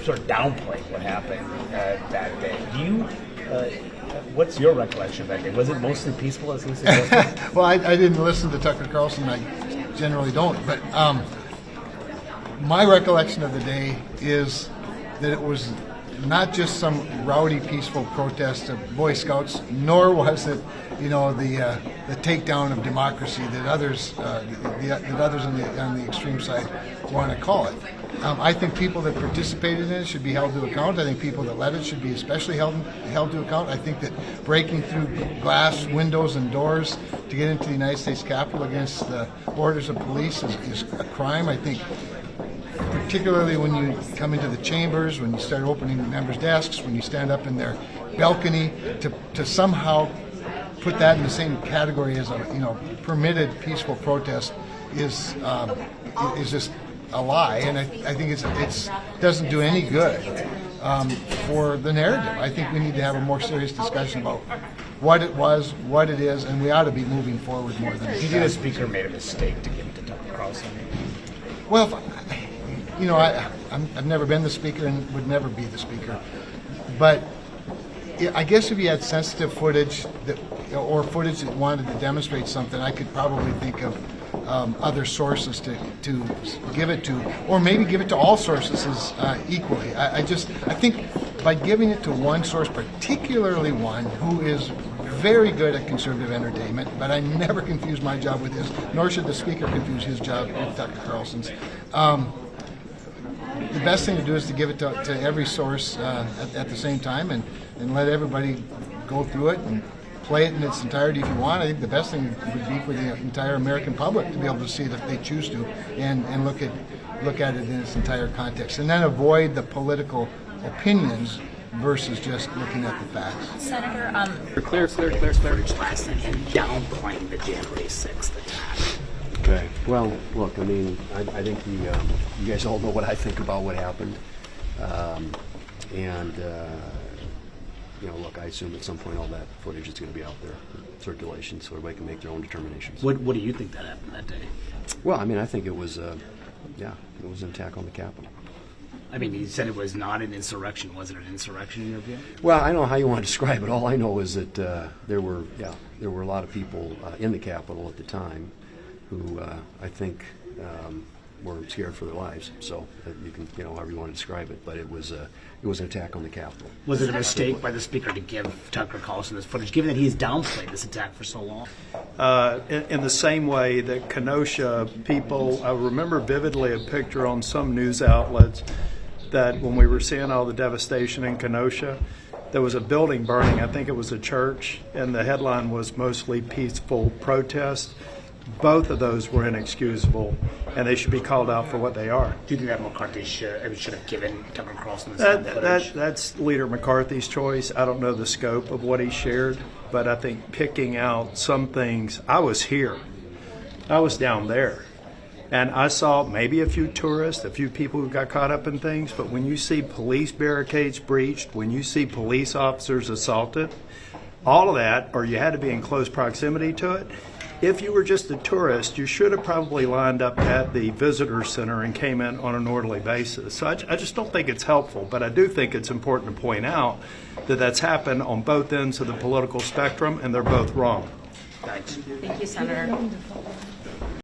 sort of downplayed what happened that day. Do you? What's your recollection of that day? Was it mostly peaceful, as he suggested? Well, I didn't listen to Tucker Carlson. I generally don't. But my recollection of the day is that it was not just some rowdy, peaceful protest of Boy Scouts, nor was it, the takedown of democracy that others on the extreme side want to call it. I think people that participated in it should be held to account. I think people that led it should be especially held to account. I think that breaking through glass windows and doors to get into the United States Capitol against the orders of police is a crime. I think particularly when you come into the chambers, when you start opening members' desks, when you stand up in their balcony, to somehow put that in the same category as a permitted peaceful protest is just a lie, and I think it doesn't do any good for the narrative. I think we need to have a more serious discussion about what it was, what it is, and we ought to be moving forward more than. Do you think the speaker made a mistake to give it to Tucker Carlson? Well, I've never been the speaker and would never be the speaker, but I guess if you had sensitive footage or footage that wanted to demonstrate something, I could probably think of other sources to give it to, or maybe give it to all sources equally. I think by giving it to one source, particularly one who is very good at conservative entertainment, but I never confuse my job with his, nor should the speaker confuse his job with Tucker Carlson's. The best thing to do is to give it to every source at the same time and let everybody go through it and play it in its entirety if you want. I think the best thing would be for the entire American public to be able to see it if they choose to and look at it in its entire context, and then avoid the political opinions versus just looking at the facts. Senator, clear. Last night and downplaying the January 6th attack. Okay. Well, look, I mean, I think you guys all know what I think about what happened, look, I assume at some point all that footage is going to be out there in circulation, so everybody can make their own determinations. What do you think that happened that day? Well, I mean, I think it was, it was an attack on the Capitol. I mean, you said it was not an insurrection. Was it an insurrection in your view? Well, I don't know how you want to describe it. All I know is that there were a lot of people in the Capitol at the time who I think were scared for their lives. So you can, however you want to describe it, but it was an attack on the Capitol. Was it a mistake by the speaker to give Tucker Carlson this footage, given that he's downplayed this attack for so long? In the same way that Kenosha people, I remember vividly a picture on some news outlets that when we were seeing all the devastation in Kenosha, there was a building burning. I think it was a church, and the headline was mostly peaceful protest. Both of those were inexcusable, and they should be called out for what they are. Do you think that McCarthy should have given Tucker Carlson this footage? That's Leader McCarthy's choice. I don't know the scope of what he shared, but I think picking out some things, I was here. I was down there. And I saw maybe a few tourists, a few people who got caught up in things, but when you see police barricades breached, when you see police officers assaulted, all of that, or you had to be in close proximity to it, if you were just a tourist, you should have probably lined up at the visitor center and came in on an orderly basis. So I just don't think it's helpful, but I do think it's important to point out that that's happened on both ends of the political spectrum, and they're both wrong. Thanks. thank you, Senator.